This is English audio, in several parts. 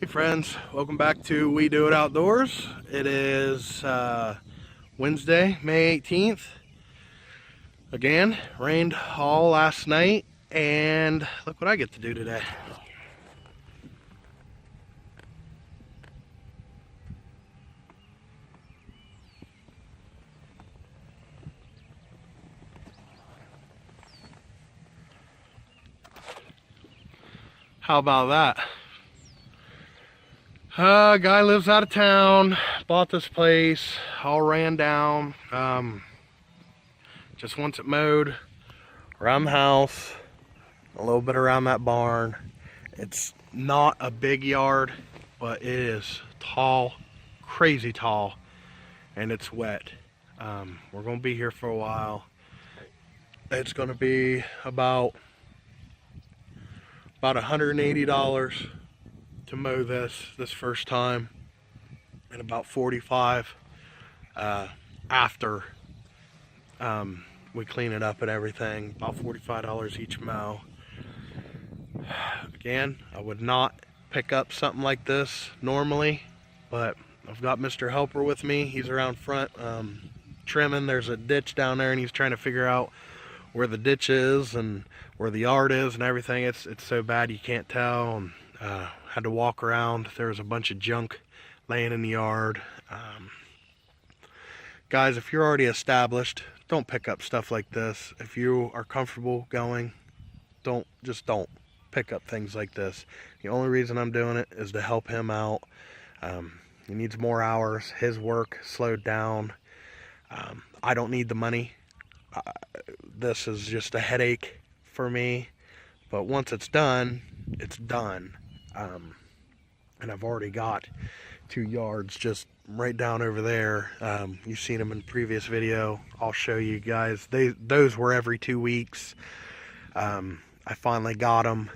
Hey friends, welcome back to We Do It Outdoors. It is Wednesday, May 18th. Again, rained all last night, and look what I get to do today. How about that? Guy lives out of town, bought this place, all ran down. Just wants it mowed around the house, a little bit around that barn. It's not a big yard, but it is tall, crazy tall, and it's wet. We're gonna be here for a while. It's gonna be about $180 to mow this first time, and about 45 after we clean it up and everything. About $45 each mow. Again, I would not pick up something like this normally, but I've got Mr. Helper with me. He's around front trimming. There's a ditch down there, and he's trying to figure out where the ditch is and where the yard is and everything. It's so bad you can't tell. And had to walk around. There was a bunch of junk laying in the yard. Guys, if you're already established, don't pick up stuff like this. If you are comfortable going, don't pick up things like this. The only reason I'm doing it is to help him out. He needs more hours. His work slowed down. I don't need the money. This is just a headache for me, but once it's done, it's done. And I've already got 2 yards just right down over there. You've seen them in previous video. I'll show you guys. Those were every 2 weeks. I finally got them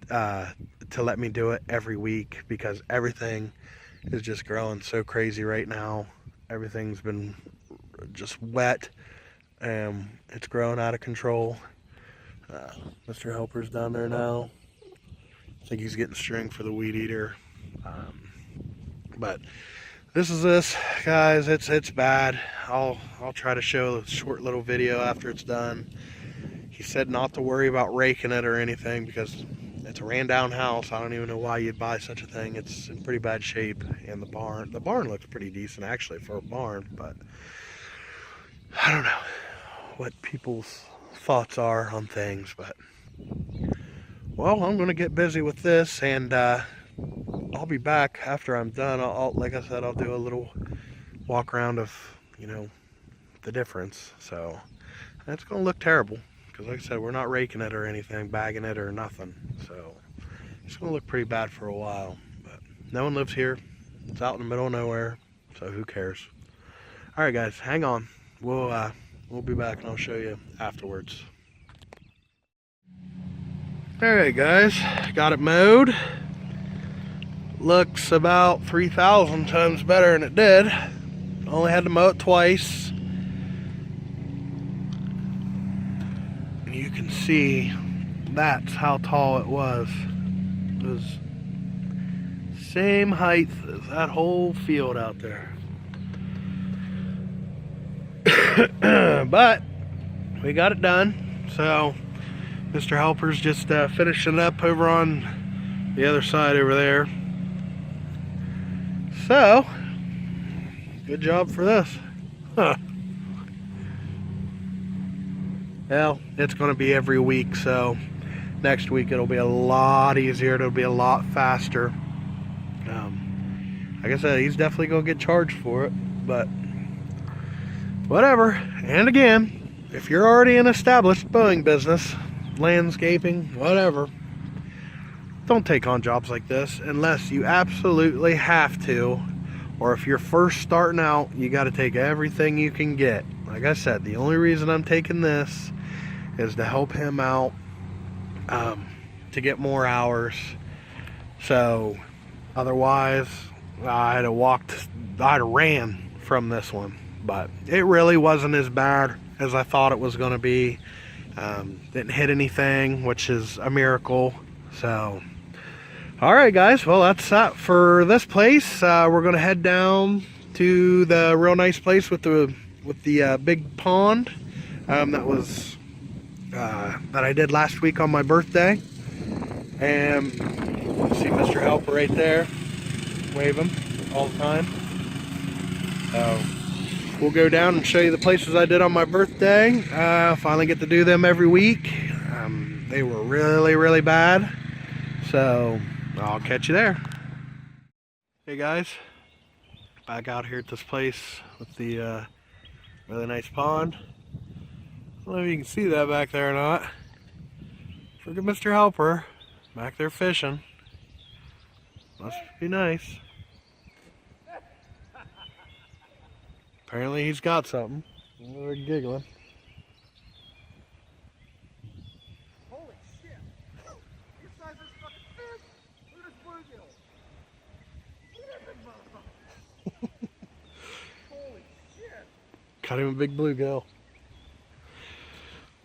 to let me do it every week because everything is just growing so crazy right now. Everything's been just wet, and it's growing out of control. Mr. Helper's down there now. I think he's getting string for the weed eater. But this is this, guys. It's bad. I'll try to show a short little video after it's done. He said not to worry about raking it or anything because it's a ran down house. I don't even know why you'd buy such a thing. It's in pretty bad shape. And the barn looks pretty decent actually for a barn, but I don't know what people's thoughts are on things. But well, I'm gonna get busy with this, and I'll be back after I'm done. Like I said, I'll do a little walk around of, the difference. So it's gonna look terrible because, like I said, we're not raking it or anything, bagging it or nothing. So it's gonna look pretty bad for a while. But no one lives here. It's out in the middle of nowhere, so who cares? All right, guys, hang on. We'll be back and I'll show you afterwards. Alright guys, got it mowed. Looks about 3,000 times better than it did. Only had to mow it twice. And you can see that's how tall it was. It was same height as that whole field out there. But we got it done. So Mr. Helper's just finishing up over on the other side over there. So, good job for this. Huh. Well, it's going to be every week, so next week it'll be a lot easier. It'll be a lot faster. Like I said, he's definitely going to get charged for it, but whatever. And again, if you're already an established mowing business, landscaping, whatever, don't take on jobs like this unless you absolutely have to, or if you're first starting out, you got to take everything you can get. Like I said, the only reason I'm taking this is to help him out, to get more hours. So otherwise I'd have ran from this one. But it really wasn't as bad as I thought it was going to be. Didn't hit anything, which is a miracle. So All right, guys. Well, that's that for this place. We're gonna head down to the real nice place with the big pond that I did last week on my birthday. And you see Mr. Helper right there, wave him all the time. So we'll go down and show you the places I did on my birthday. Finally get to do them every week. They were really bad, so I'll catch you there. Hey guys, back out here at this place with the really nice pond. I don't know if you can see that back there or not. Look at Mr. Helper back there fishing. Must be nice. Apparently he's got something. They're giggling. Holy shit! You size this fucking fish? Look at this bluegill. Look at that big motherfucker. Holy shit! Caught him a big bluegill.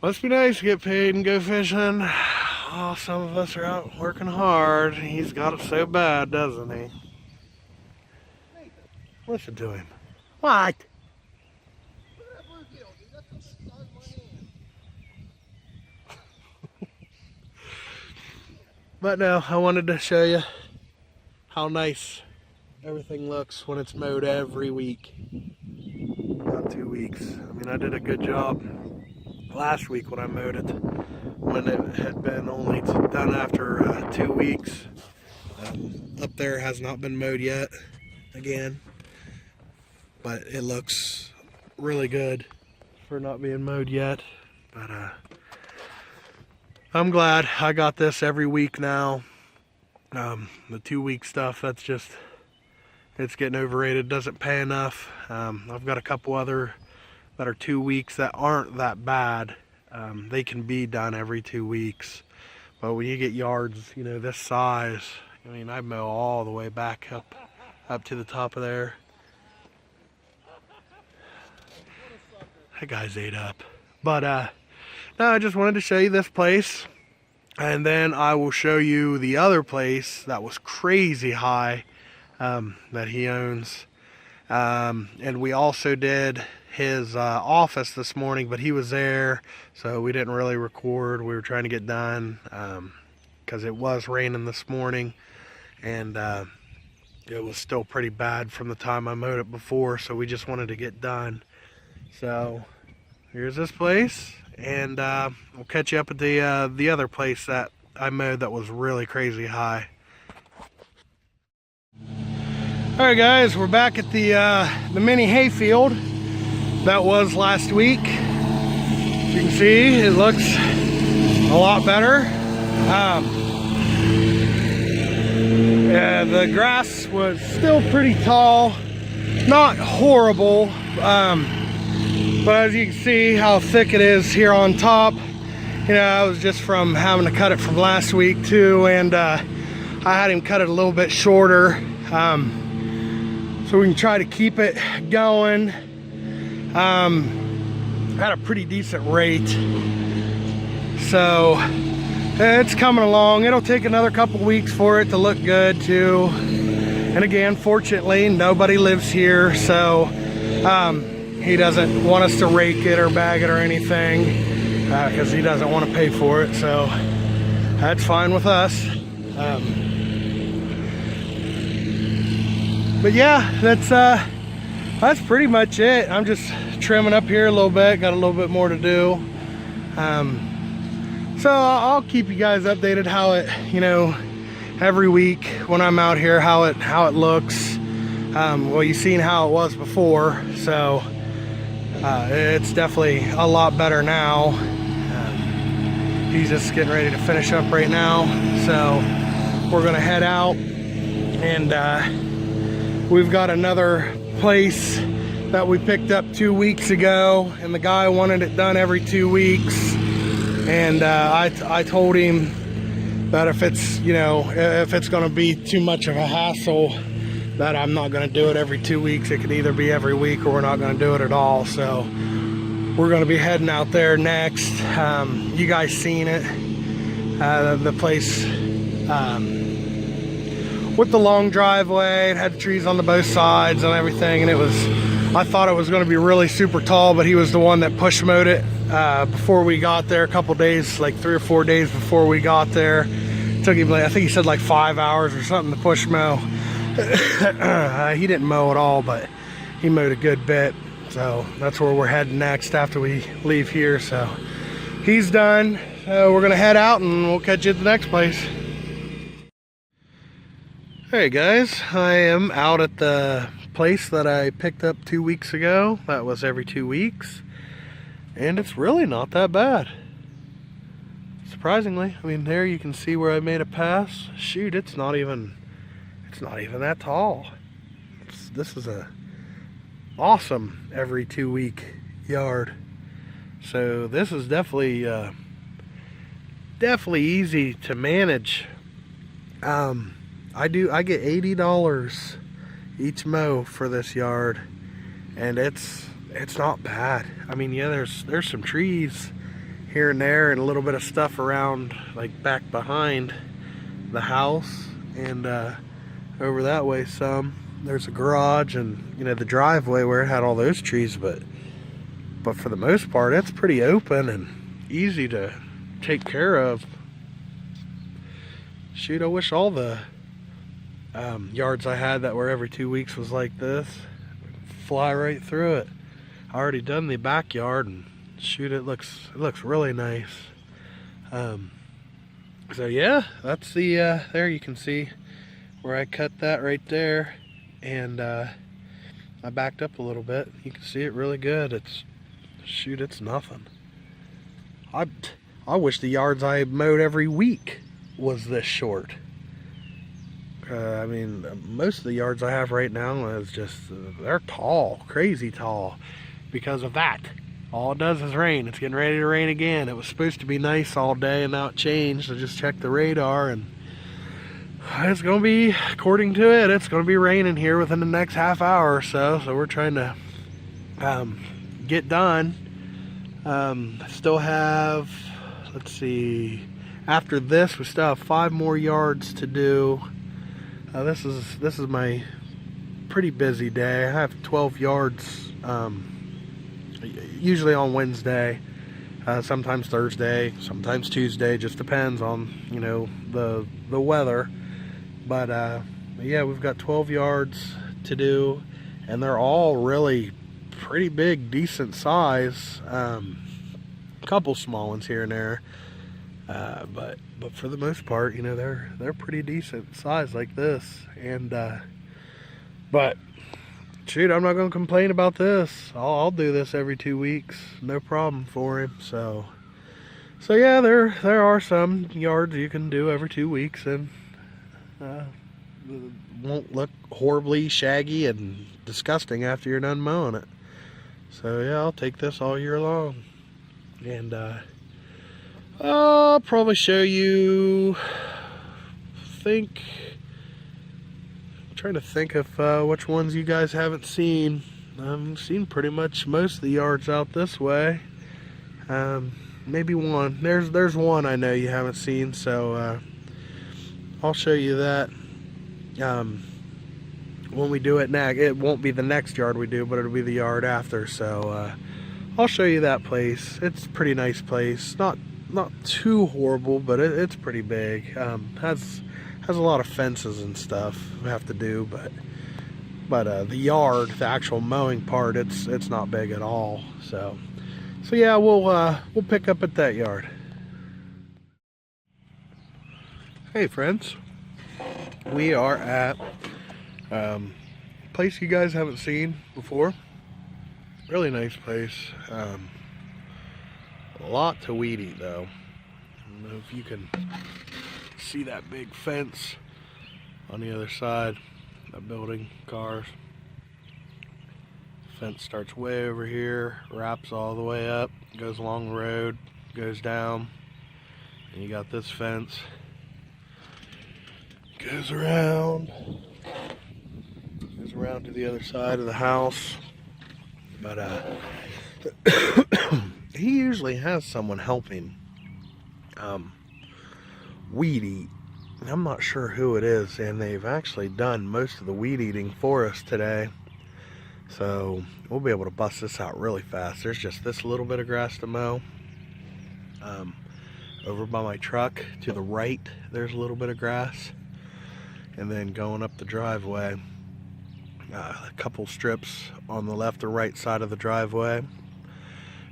Must be nice to get paid and go fishing. Oh, some of us are out working hard. He's got it so bad, doesn't he? Listen to him. What? Look at that bluegill, dude. That's the size of my hand. But no, I wanted to show you how nice everything looks when it's mowed every week. About 2 weeks. I mean, I did a good job last week when I mowed it, when it had been only done after 2 weeks. Up there has not been mowed yet again, but it looks really good for not being mowed yet. But I'm glad I got this every week now. The 2 week stuff, that's just, it's getting overrated, doesn't pay enough. I've got a couple other that are 2 weeks that aren't that bad. They can be done every 2 weeks, but when you get yards, you know, this size, I mean, I mow all the way back up to the top of there. That guy's ate up. But no, I just wanted to show you this place, and then I will show you the other place that was crazy high that he owns. And we also did his office this morning, but he was there, so we didn't really record. We were trying to get done because it was raining this morning, and it was still pretty bad from the time I mowed it before, so we just wanted to get done. So here's this place, and we'll catch you up at the other place that I mowed that was really crazy high. All right, guys, we're back at the mini hayfield that was last week. As you can see, it looks a lot better. Yeah, the grass was still pretty tall, not horrible, but as you can see how thick it is here on top. You know, that was just from having to cut it from last week too, and I had him cut it a little bit shorter. So we can try to keep it going at a pretty decent rate. So it's coming along. It'll take another couple weeks for it to look good too. And again, fortunately, nobody lives here, so he doesn't want us to rake it or bag it or anything because he doesn't want to pay for it. So that's fine with us. But yeah, that's pretty much it. I'm just trimming up here a little bit, got a little bit more to do. So I'll keep you guys updated how it, you know, every week when I'm out here, how it looks. Well, you've seen how it was before, so it's definitely a lot better now. He's just getting ready to finish up right now, so we're gonna head out, and we've got another place that we picked up 2 weeks ago, and the guy wanted it done every 2 weeks. And I told him that if it's, you know, if it's going to be too much of a hassle, that I'm not going to do it every 2 weeks. It could either be every week or we're not going to do it at all. So we're going to be heading out there next. You guys seen it. The place with the long driveway. It had the trees on the both sides and everything, and I thought it was going to be really super tall, but he was the one that push mowed it before we got there. A couple days, like 3 or 4 days before we got there. It took him, like, I think he said like 5 hours or something to push mow. He didn't mow at all, but he mowed a good bit. So that's where we're heading next after we leave here. So he's done. So we're gonna head out and we'll catch you at the next place. Hey guys, I am out at the place that I picked up 2 weeks ago. That was every 2 weeks, and it's really not that bad, surprisingly. I mean, there you can see where I made a pass. Shoot, it's not even that tall. This is a awesome every 2 week yard. So this is definitely easy to manage. I get $80 each mow for this yard, and it's not bad. I mean, yeah, there's some trees here and there and a little bit of stuff around, like back behind the house, and over that way some. There's a garage and, you know, the driveway where it had all those trees, but for the most part it's pretty open and easy to take care of. Shoot, I wish all the yards I had that were every 2 weeks was like this. Fly right through it. I already done the backyard, and shoot, it looks really nice. So yeah, that's the there you can see where I cut that right there, and I backed up a little bit. You can see it really good. It's nothing. I wish the yards I mowed every week was this short. I mean, most of the yards I have right now is just, they're tall, crazy tall, because of that. All it does is rain. It's getting ready to rain again. It was supposed to be nice all day, and now it changed. I just checked the radar, and it's going to be, according to it, it's going to be raining here within the next half hour or so. So we're trying to get done. Still have, let's see, after this we still have 5 more yards to do. This is my pretty busy day. I have 12 yards usually on Wednesday, sometimes Thursday, sometimes Tuesday, just depends on, you know, the weather. But yeah, we've got 12 yards to do, and they're all really pretty big, decent size. A couple small ones here and there, but for the most part, you know, they're pretty decent size like this. And but shoot, I'm not gonna complain about this. I'll do this every 2 weeks, no problem for him. So yeah, there are some yards you can do every 2 weeks, and won't look horribly shaggy and disgusting after you're done mowing it. So yeah, I'll take this all year long. And I'll probably show you, I'm trying to think of which ones you guys haven't seen. I've seen pretty much most of the yards out this way. Maybe one. There's one I know you haven't seen, so I'll show you that when we do it next. It won't be the next yard we do, but it'll be the yard after. So I'll show you that place. It's a pretty nice place. Not too horrible, but it's pretty big. Has a lot of fences and stuff we have to do, but the yard, the actual mowing part, it's not big at all. So yeah, we'll pick up at that yard. Hey friends, we are at a place you guys haven't seen before. Really nice place. A lot to weed eat though. I don't know if you can see that big fence on the other side, that building, cars. Fence starts way over here, wraps all the way up, goes along the road, goes down, and you got this fence, goes around to the other side of the house. But he usually has someone helping weed eat I'm not sure who it is, and they've actually done most of the weed eating for us today. So we'll be able to bust this out really fast. There's just this little bit of grass to mow. Over by my truck to the right, there's a little bit of grass. And then going up the driveway, a couple strips on the left or right side of the driveway.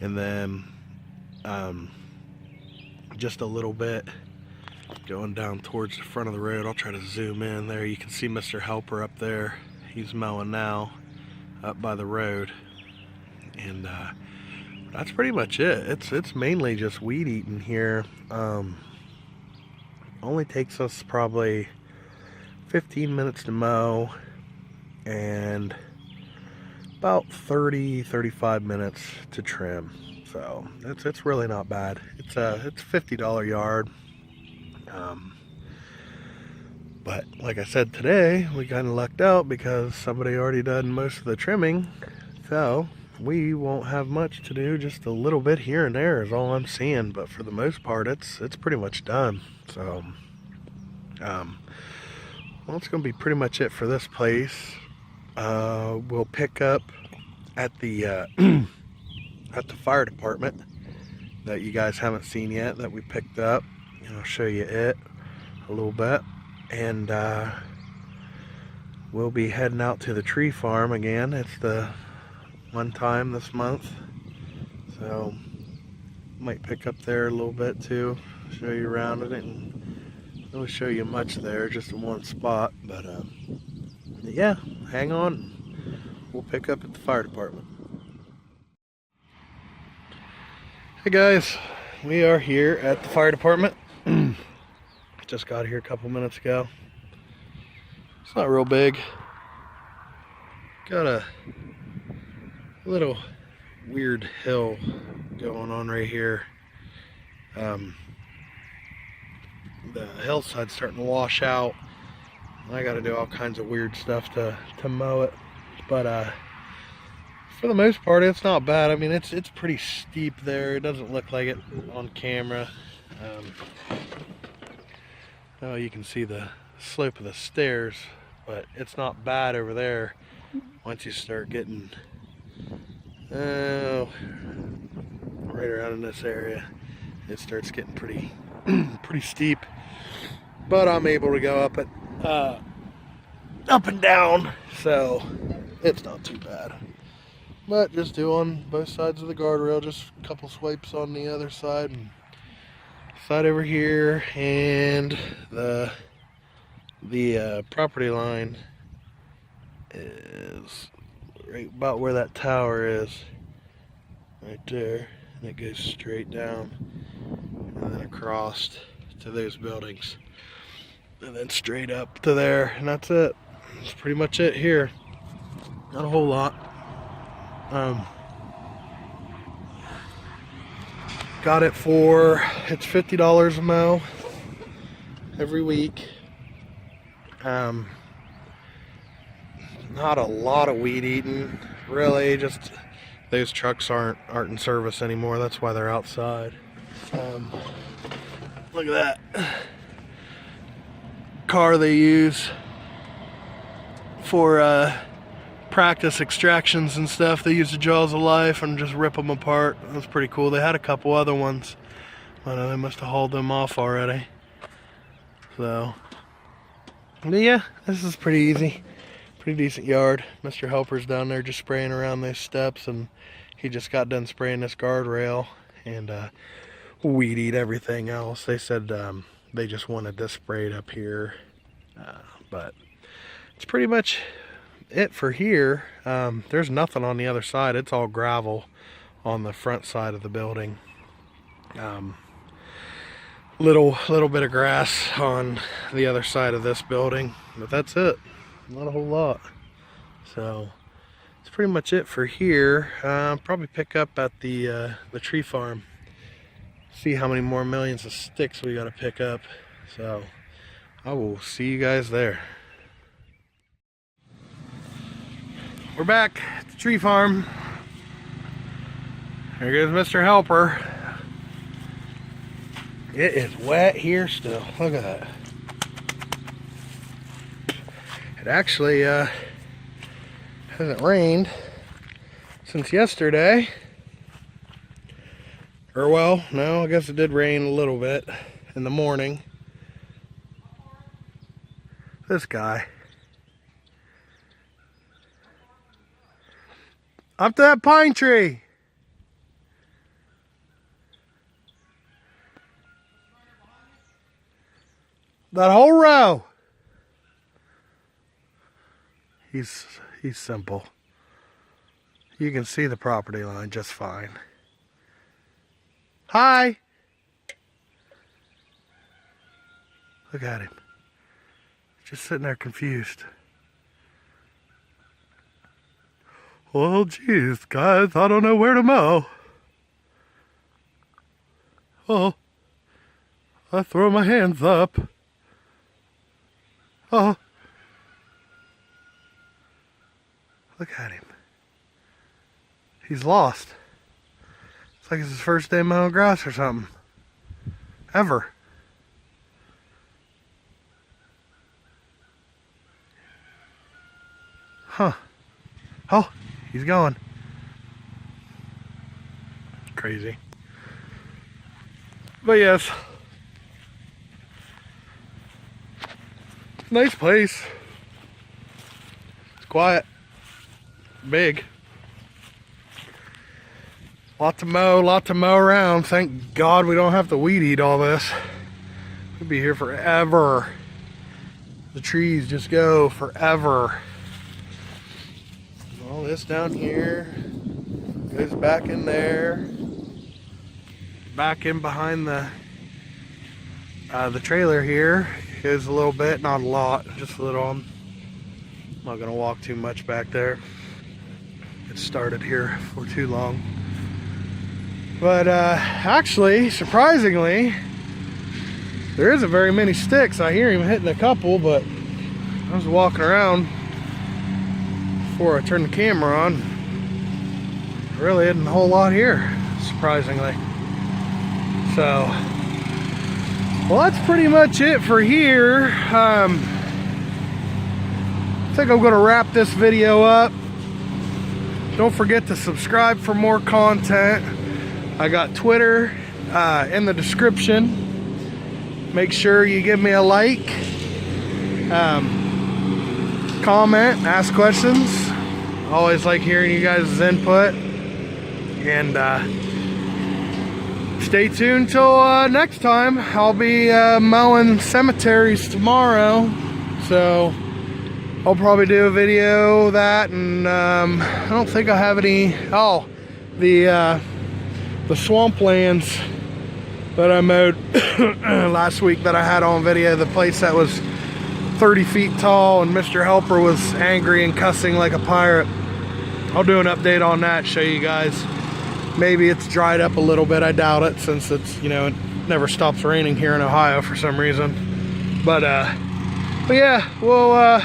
And then just a little bit going down towards the front of the road. I'll try to zoom in there. You can see Mr. Helper up there. He's mowing now up by the road. And that's pretty much it. It's mainly just weed eating here. Only takes us probably 15 minutes to mow and about 30-35 minutes to trim. So it's really not bad. It's a $50 yard. But like I said, today we kind of lucked out because somebody already done most of the trimming, so we won't have much to do. Just a little bit here and there is all I'm seeing, but for the most part it's pretty much done. So well, it's gonna be pretty much it for this place. We'll pick up at the at the fire department that you guys haven't seen yet, that we picked up, and I'll show you it a little bit. And we'll be heading out to the tree farm again. It's the one time this month, so might pick up there a little bit too, show you around. I didn't really show you much there, just in one spot, but yeah, hang on, we'll pick up at the fire department. Hey guys, we are here at the fire department. Just got here a couple minutes ago. It's not real big. Got a little weird hill going on right here. The hillside's starting to wash out. I got to do all kinds of weird stuff to mow it, but for the most part it's not bad. I mean, it's pretty steep there. It doesn't look like it on camera. Oh, you can see the slope of the stairs, but it's not bad over there. Once you start getting right around in this area, it starts getting pretty pretty steep. But I'm able to go up it up and down, so it's not too bad. But just do on both sides of the guardrail, just a couple swipes on the other side and side over here, and the property line is right about where that tower is, right there, and it goes straight down and then across to those buildings and then straight up to there, and that's it. That's pretty much it here. Not a whole lot. Got it for, it's $50 a mow every week. Not a lot of weed eating, really. Just those trucks aren't in service anymore. That's why they're outside. Look at that car they use for practice extractions and stuff. They use the jaws of life and just rip them apart. That's pretty cool. They had a couple other ones, but they must have hauled them off already. So, but yeah, this is pretty easy. Pretty decent yard. Mr. Helper's down there just spraying around those steps, and he just got done spraying this guardrail and weed eat everything else. They said they just wanted this sprayed up here, but it's pretty much it for here. There's nothing on the other side. It's all gravel on the front side of the building. Little bit of grass on the other side of this building, but that's it. Not a whole lot. So it's pretty much it for here. Probably pick up at the tree farm, see how many more millions of sticks we got to pick up. So I will see you guys there. We're back at the tree farm. There goes Mr. Helper. It is wet here still. Look at that. actually hasn't rained since yesterday. Or well, no, I guess it did rain a little bit in the morning. This guy. Up to that pine tree. That whole row. He's simple. You can see the property line just fine. Hi. Look at him. Just sitting there confused. Well, geez, guys, I don't know where to mow. Oh, I throw my hands up. Oh, look at him. He's lost. It's like it's his first day mowing grass or something. Ever. Huh. Oh, he's going. Crazy. But yes. Nice place. It's quiet. Big. Lot to mow around. Thank God we don't have to weed eat all this. We'd be here forever. The trees just go forever. All this down here goes back in there. Back in behind the trailer here goes a little bit, not a lot, just a little. I'm not gonna walk too much back there. It started here for too long. But actually, surprisingly, there isn't very many sticks. I hear him hitting a couple, but I was walking around before I turned the camera on. There really isn't a whole lot here, surprisingly. So, well, that's pretty much it for here. I think I'm going to wrap this video up. Don't forget to subscribe for more content. I got Twitter in the description. Make sure you give me a like, comment, ask questions. Always like hearing you guys' input. And stay tuned till next time. I'll be mowing cemeteries tomorrow, so I'll probably do a video of that. And I don't think I have any. Oh, the swamplands that I mowed last week that I had on video. The place that was 30 feet tall and Mr. Helper was angry and cussing like a pirate. I'll do an update on that, show you guys. Maybe it's dried up a little bit. I doubt it, since it's, you know, it never stops raining here in Ohio for some reason. But yeah, well,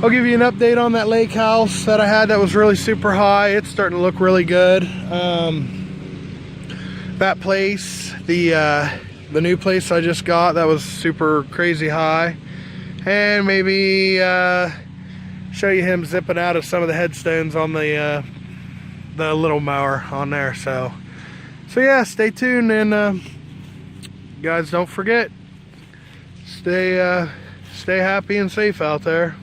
I'll give you an update on that lake house that I had that was really super high. It's starting to look really good. That place, the new place I just got, that was super crazy high. And maybe show you him zipping out of some of the headstones on the little mower on there. So yeah, stay tuned, and guys, don't forget, stay happy and safe out there.